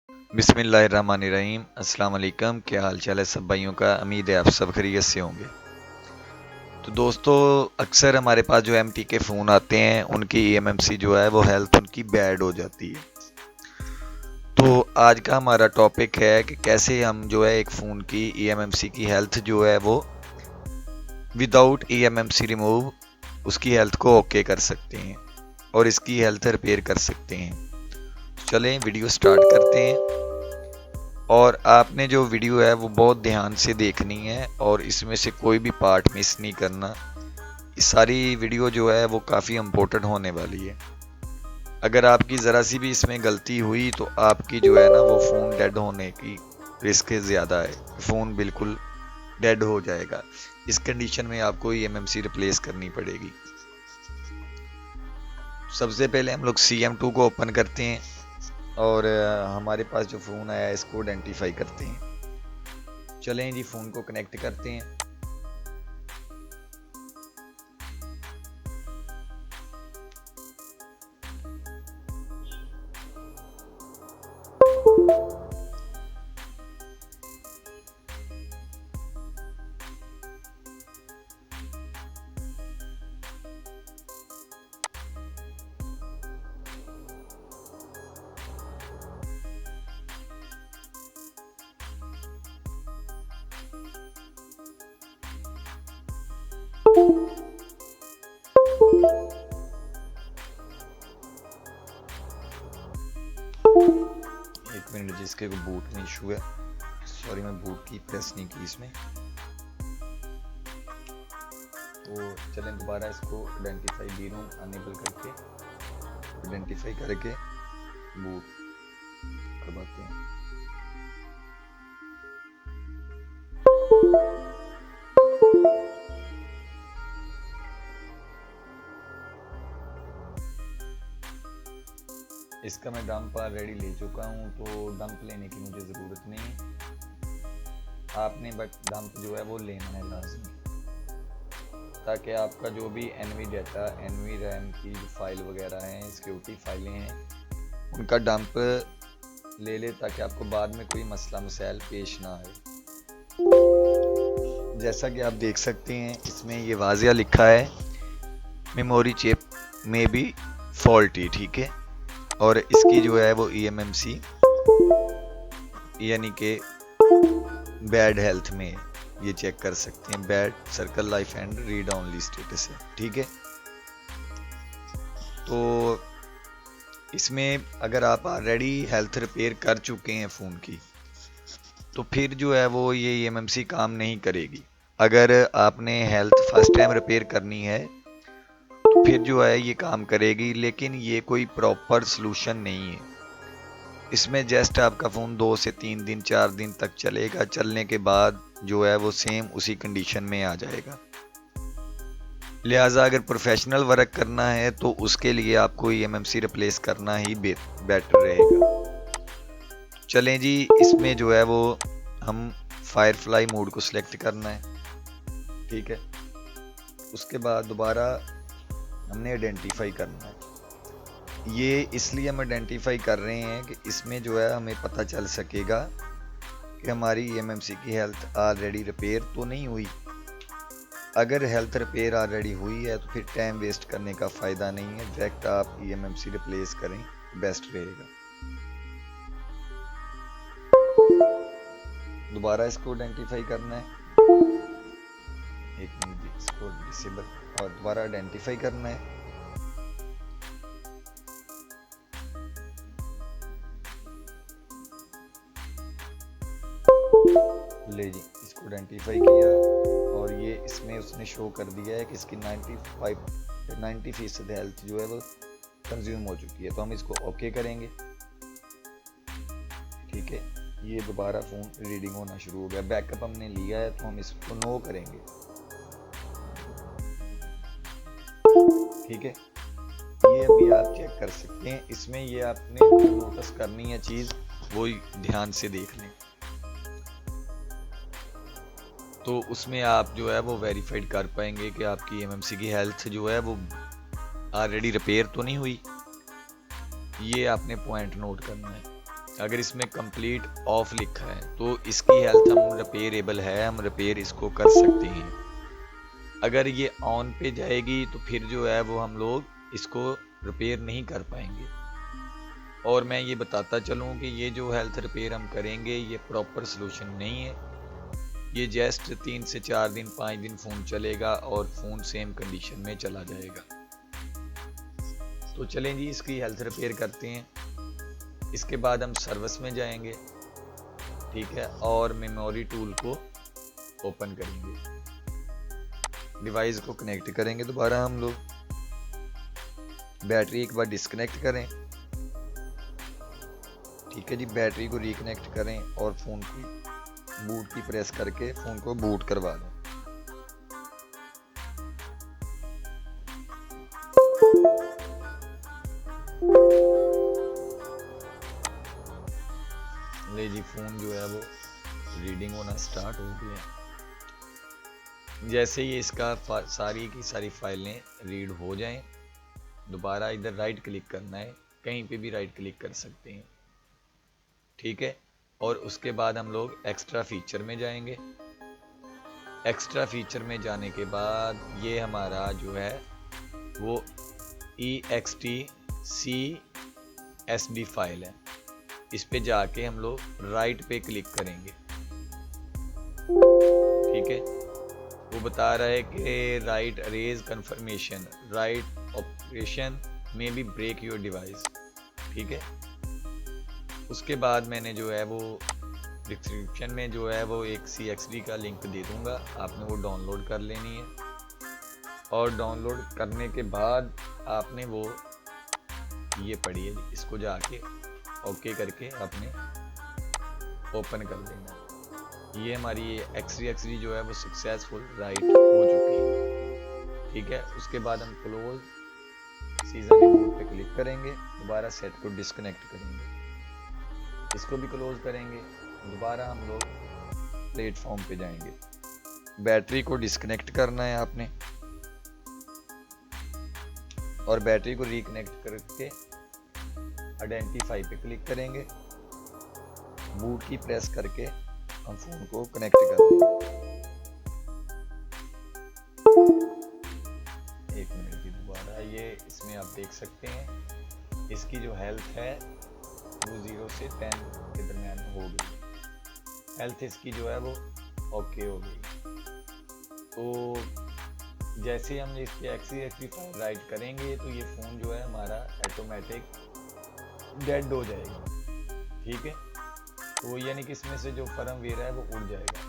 बिस्मिल्लाहिर्रहमानिर्रहीम। अस्सलाम वालेकुम। क्या हाल चाल है सब भाइयों का। उम्मीद है आप सब खैरियत से होंगे। तो दोस्तों, अक्सर हमारे पास जो एमटी के फ़ोन आते हैं उनकी ईएमएमसी जो है वो हेल्थ उनकी बैड हो जाती है। तो आज का हमारा टॉपिक है कि कैसे हम जो है एक फ़ोन की ईएमएमसी की हेल्थ जो है वो विदाउट ईएमएमसी रिमूव उसकी हेल्थ को ओके कर सकते हैं और इसकी हेल्थ रिपेयर कर सकते हैं। चलें वीडियो स्टार्ट करते हैं। और आपने जो वीडियो है वो बहुत ध्यान से देखनी है और इसमें से कोई भी पार्ट मिस नहीं करना। सारी वीडियो जो है वो काफ़ी इम्पोर्टेंट होने वाली है। अगर आपकी ज़रा सी भी इसमें गलती हुई तो आपकी जो है ना वो फ़ोन डेड होने की रिस्क ज़्यादा है। फ़ोन बिल्कुल डेड हो जाएगा। इस कंडीशन में आपको ईएमएमसी रिप्लेस करनी पड़ेगी। सबसे पहले हम लोग CM2 को ओपन करते हैं और हमारे पास जो फ़ोन आया है इसको आइडेंटिफाई करते हैं। चलें जी, फ़ोन को कनेक्ट करते हैं। एक मिनट, जिसके को बूट में इशू है। सॉरी, मैं बूट की प्रेस नहीं की इसमें। तो चलें दोबारा इसको आइडेंटिफाई डी-रोम अनेबल करके आइडेंटिफाई करके बूट करवाते हैं। इसका मैं डंप ऑलरेडी ले चुका हूँ, तो डंप लेने की मुझे ज़रूरत नहीं है। आपने बट डंप जो है वो लेना है लाजमी, ताकि आपका जो भी एनवी डाटा, एनवी रैम की जो फाइल वगैरह हैं, सिक्योरिटी फाइलें हैं, उनका डंप ले ले, ताकि आपको बाद में कोई मसला मसाइल पेश ना आए। जैसा कि आप देख सकते हैं इसमें ये वाज़िया लिखा है मेमोरी चिप में भी फॉल्टी, ठीक है। और इसकी जो है वो ईएमएमसी यानी कि बैड हेल्थ में, ये चेक कर सकते हैं। Bad circle life and read only status है, ठीक है। तो इसमें अगर आप ऑलरेडी हेल्थ रिपेयर कर चुके हैं फ़ोन की, तो फिर जो है वो ये ईएमएमसी काम नहीं करेगी। अगर आपने हेल्थ फर्स्ट टाइम रिपेयर करनी है तो फिर जो है ये काम करेगी, लेकिन ये कोई प्रॉपर सलूशन नहीं है। इसमें जस्ट आपका फ़ोन 2 से 3 दिन 4 दिन तक चलेगा। चलने के बाद जो है वो सेम उसी कंडीशन में आ जाएगा। लिहाजा अगर प्रोफेशनल वर्क करना है तो उसके लिए आपको ईएमएमसी रिप्लेस करना ही बेटर रहेगा। चलें जी, इसमें जो है वो हम फायरफ्लाई मोड को सिलेक्ट करना है, ठीक है। उसके बाद दोबारा हमने आइडेंटिफाई करना है। ये इसलिए हम आइडेंटिफाई कर रहे हैं कि इसमें जो है हमें पता चल सकेगा कि हमारी ईएमएमसी की हेल्थ ऑलरेडी रिपेयर तो नहीं हुई। अगर हेल्थ रिपेयर ऑलरेडी हुई है तो फिर टाइम वेस्ट करने का फ़ायदा नहीं है, डायरेक्ट आप ईएमएमसी रिप्लेस करें, बेस्ट रहेगा। दोबारा इसको आइडेंटिफाई करना है। एक मिनट, इसको डिसेबल और दोबारा आइडेंटिफाई करना है। ले जी, इसको आइडेंटिफाई किया और ये इसमें उसने शो कर दिया है कि इसकी 90% हेल्थ जो है वो कंज्यूम हो चुकी है। तो हम इसको ओके करेंगे, ठीक है। ये दोबारा फ़ोन रीडिंग होना शुरू हो गया। बैकअप हमने लिया है तो हम इसको नो करेंगे, ठीक है। ये अभी आप चेक कर सकते हैं। इसमें ये आपने नोटिस करनी है चीज़, वो ध्यान से देख लें। तो उसमें आप जो है वो वेरीफाइड कर पाएंगे कि आपकी ईएमएमसी की हेल्थ जो है वो ऑलरेडी रिपेयर तो नहीं हुई। ये आपने पॉइंट नोट करना है। अगर इसमें कंप्लीट ऑफ लिखा है तो इसकी हेल्थ हम रिपेयरेबल है, हम रिपेयर इसको कर सकते हैं। अगर ये ऑन पे जाएगी तो फिर जो है वो हम लोग इसको रिपेयर नहीं कर पाएंगे। और मैं ये बताता चलूँ कि ये जो हेल्थ रिपेयर हम करेंगे ये प्रॉपर सोल्यूशन नहीं है। ये जस्ट 3 से 4 दिन 5 दिन फ़ोन चलेगा और फ़ोन सेम कंडीशन में चला जाएगा। तो चलें जी, इसकी हेल्थ रिपेयर करते हैं। इसके बाद हम सर्विस में जाएंगे, ठीक है, और मेमोरी टूल को ओपन करेंगे, डिवाइस को कनेक्ट करेंगे। दोबारा हम लोग बैटरी एक बार डिस्कनेक्ट करें, ठीक है जी, बैटरी को रिकनेक्ट करें और फ़ोन की बूट की प्रेस करके फ़ोन को बूट करवा दें। ले जी, फ़ोन जो है वो रीडिंग होना स्टार्ट हो गया। जैसे ही इसका सारी की सारी फाइलें रीड हो जाएं, दोबारा इधर राइट क्लिक करना है, कहीं पे भी राइट क्लिक कर सकते हैं, ठीक है। और उसके बाद हम लोग एक्स्ट्रा फीचर में जाएंगे। एक्स्ट्रा फीचर में जाने के बाद ये हमारा जो है वो EXTCSD फाइल है, इस पे जाके हम लोग राइट पे क्लिक करेंगे, ठीक है। वो बता रहा है कि right arrays confirmation, write operation में भी ब्रेक योर डिवाइस, ठीक है। उसके बाद मैंने जो है वो डिस्क्रिप्शन में जो है वो एक CXD का लिंक दे दूंगा, आपने वो डाउनलोड कर लेनी है। और डाउनलोड करने के बाद आपने वो ये पढ़िए, इसको जाके ओके करके आपने ओपन कर देना। ये हमारी XD जो है वो सक्सेसफुल राइट हो चुकी है, ठीक है। उसके बाद हम क्लोज सीजन रिमूव पे क्लिक करेंगे, दोबारा सेट को डिस्कनेक्ट करेंगे, इसको भी क्लोज करेंगे, दोबारा हम लोग प्लेटफॉर्म पे जाएंगे। बैटरी को डिस्कनेक्ट करना है आपने और बैटरी को रिकनेक्ट करके आइडेंटिफाई पे क्लिक करेंगे, बूट की प्रेस करके हम फोन को कनेक्ट कर देंगे। 1 मिनट की दोबारा ये इसमें आप देख सकते हैं इसकी जो हेल्थ है वो 0 से 10 के दरमियान हो गई। हेल्थ इसकी जो है वो ओके हो गई। तो जैसे हम इसके XD फाइल राइट करेंगे तो ये फ़ोन जो है हमारा ऑटोमेटिक डेड हो जाएगा, ठीक है। तो यानी कि इसमें से जो फर्मवेयर है वो उड़ जाएगा।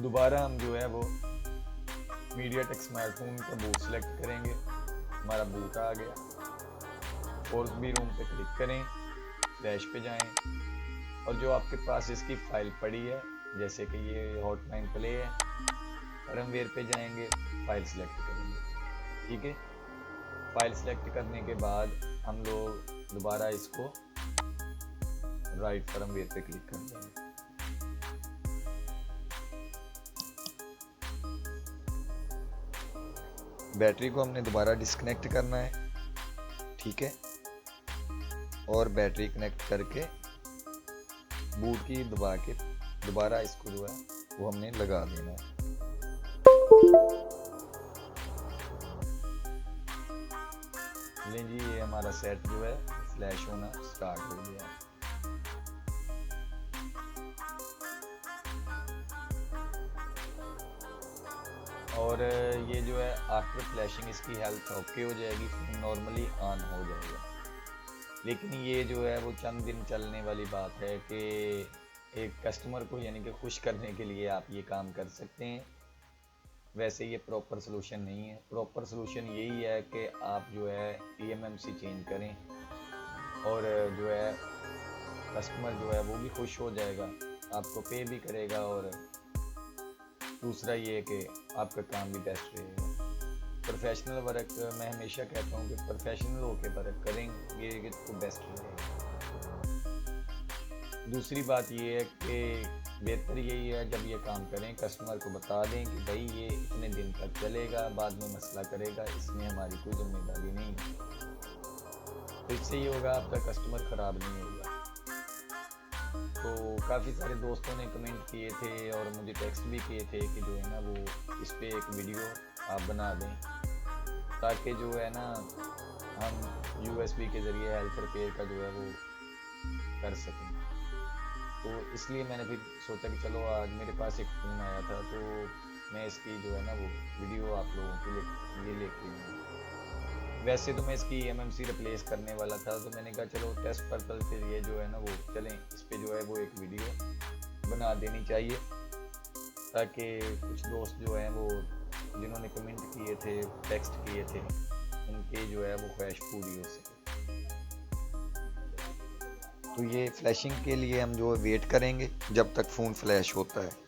दोबारा हम जो है वो मीडियाटेक स्मार्टफोन का बूट सेलेक्ट करेंगे, हमारा बूट आ गया। फोर्स बी रूम पे क्लिक करें, फ्लैश पे जाएं और जो आपके पास इसकी फाइल पड़ी है, जैसे कि ये हॉटलाइन प्ले है, फर्मवेयर पे जाएंगे, फाइल सेलेक्ट करेंगे, ठीक है। फाइल सेलेक्ट करने के बाद हम लोग दोबारा इसको राइट फर्मवेयर पे क्लिक कर देंगे। बैटरी को हमने दोबारा डिस्कनेक्ट करना है, ठीक है, और बैटरी कनेक्ट करके बूट की दबा के दोबारा इसको जो है वो हमने लगा देना है। लें जी, ये हमारा सेट जो है फ्लैश होना स्टार्ट हो गया। और ये जो है आफ्टर फ्लैशिंग इसकी हेल्थ ओके हो जाएगी, नॉर्मली ऑन हो जाएगा। लेकिन ये जो है वो चंद दिन चलने वाली बात है कि एक कस्टमर को यानी कि खुश करने के लिए आप ये काम कर सकते हैं। वैसे ये प्रॉपर सोल्यूशन नहीं है। प्रॉपर सोल्यूशन यही है कि आप जो है eMMC चेंज करें और जो है कस्टमर जो है वो भी खुश हो जाएगा, आपको पे भी करेगा, और दूसरा ये है कि आपका काम भी बेस्ट रहेगा। प्रोफेशनल वर्क मैं हमेशा कहता हूँ कि प्रोफेशनल होकर वर्क करेंगे तो बेस्ट रहेगा। दूसरी बात ये है कि बेहतर यही है जब ये काम करें कस्टमर को बता दें कि भाई ये इतने दिन तक चलेगा, बाद में मसला करेगा, इसमें हमारी कोई जिम्मेदारी नहीं है। तो इससे ये होगा आपका कस्टमर ख़राब नहीं होगा। तो काफ़ी सारे दोस्तों ने कमेंट किए थे और मुझे टेक्स्ट भी किए थे कि जो है ना वो इस पर एक वीडियो आप बना दें, ताकि जो है ना हम यूएसबी के ज़रिए हेल्थ रिपेयर का जो है वो कर सकें। तो इसलिए मैंने फिर सोचा कि चलो आज मेरे पास एक फ़ोन आया था, तो मैं इसकी जो है ना वो वीडियो आप लोगों के लिए लेके आऊँ। वैसे तो मैं इसकी एमएमसी रिप्लेस करने वाला था, तो मैंने कहा चलो टेस्ट पर्पल के लिए जो है ना वो चलें इस पर जो है वो एक वीडियो बना देनी चाहिए, ताकि कुछ दोस्त जो हैं वो जिन्होंने कमेंट किए थे, टेक्स्ट किए थे, उनके जो है वो ख्वाहिश पूरी हो सके। तो ये फ्लैशिंग के लिए हम जो वेट करेंगे जब तक फ़ोन फ्लैश होता है।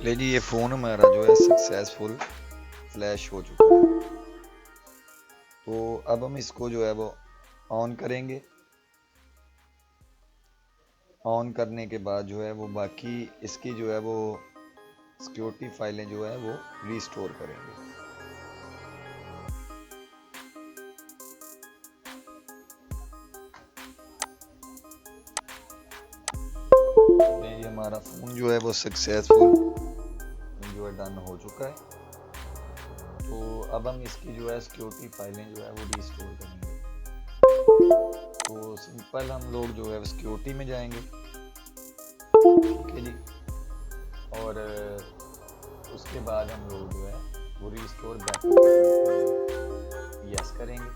ले जी, ये फ़ोन हमारा जो है सक्सेसफुल फ्लैश हो चुका है। तो अब हम इसको जो है वो ऑन करेंगे। ऑन करने के बाद जो है वो बाकी इसकी जो है वो सिक्योरिटी फाइलें जो है वो रीस्टोर करेंगे। ये हमारा फ़ोन जो है वो सक्सेसफुल जो है डन हो चुका है। तो अब हम इसकी जो है सिक्योरिटी फाइलें जो है वो रीस्टोर करेंगे। तो सिंपल हम लोग जो है सिक्योरिटी में जाएंगे, ठीक है जी, और उसके बाद हम लोग जो है वो रीस्टोर बैकअप यस करेंगे।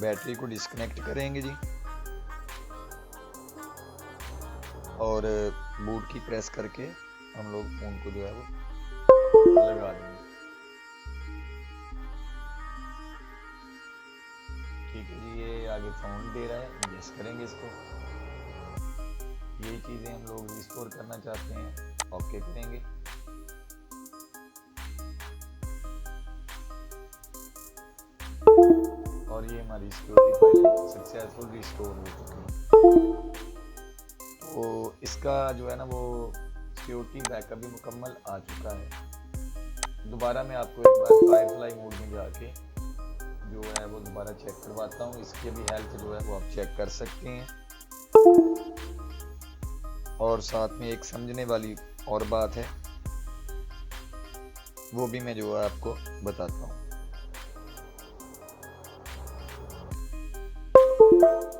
बैटरी को डिस्कनेक्ट करेंगे जी, और बूट की प्रेस करके हम लोग फ़ोन को जो है वो लगा देंगे। ठीक है जी, ये आगे फ़ोन दे रहा है, यस करेंगे इसको। यही चीज़ें हम लोग रिस्टोर करना चाहते हैं, ओके करेंगे। और ये हमारी सिक्योरिटी फाइल सक्सेसफुल रिस्टोर हो चुकी है। तो इसका जो है ना वो सिक्योरिटी बैकअप भी मुकम्मल आ चुका है। दोबारा मैं आपको एक बार फायरफ्लाई मोड में जाके जो है वो दोबारा चेक करवाता हूँ। इसकी भी हेल्थ जो है वो आप चेक कर सकते हैं। और साथ में एक समझने वाली और बात है, वो भी मैं जो है आपको बताता हूँ।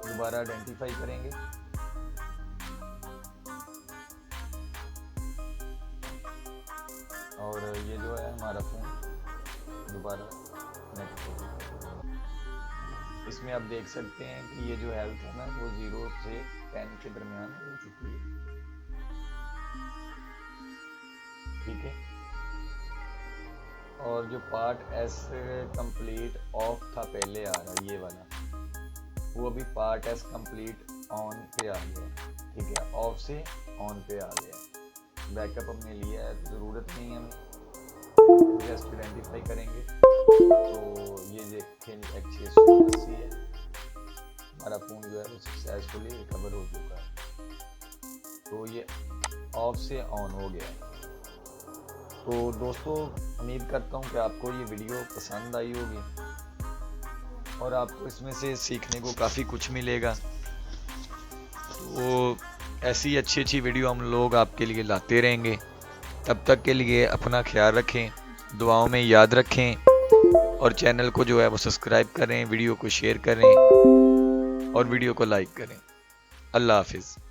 दोबारा आइडेंटिफाई करेंगे, और ये जो है हमारा फ़ोन दोबारा कनेक्ट हो गया। इसमें आप देख सकते हैं कि ये जो हेल्थ है ना वो 0 से 10 के दरमियान हो चुकी है, ठीक है। और जो पार्ट एस कंप्लीट ऑफ था पहले आ रहा ये वाला, वो अभी पार्ट एस कंप्लीट ऑन पे आ गया, ठीक है, ऑफ से ऑन पे आ गया। बैकअप हमने लिया है, ज़रूरत नहीं है हमें, जस्ट आइडेंटिफाई करेंगे। तो ये देखें H680 है, हमारा फ़ोन जो है वो सक्सेसफुली रिकवर हो चुका है। तो ये ऑफ से ऑन हो गया है। तो दोस्तों, उम्मीद करता हूँ कि आपको ये वीडियो पसंद आई होगी और आपको इसमें से सीखने को काफ़ी कुछ मिलेगा। तो ऐसी अच्छी अच्छी वीडियो हम लोग आपके लिए लाते रहेंगे। तब तक के लिए अपना ख्याल रखें, दुआओं में याद रखें और चैनल को जो है वो सब्सक्राइब करें, वीडियो को शेयर करें और वीडियो को लाइक करें। अल्लाह हाफिज़।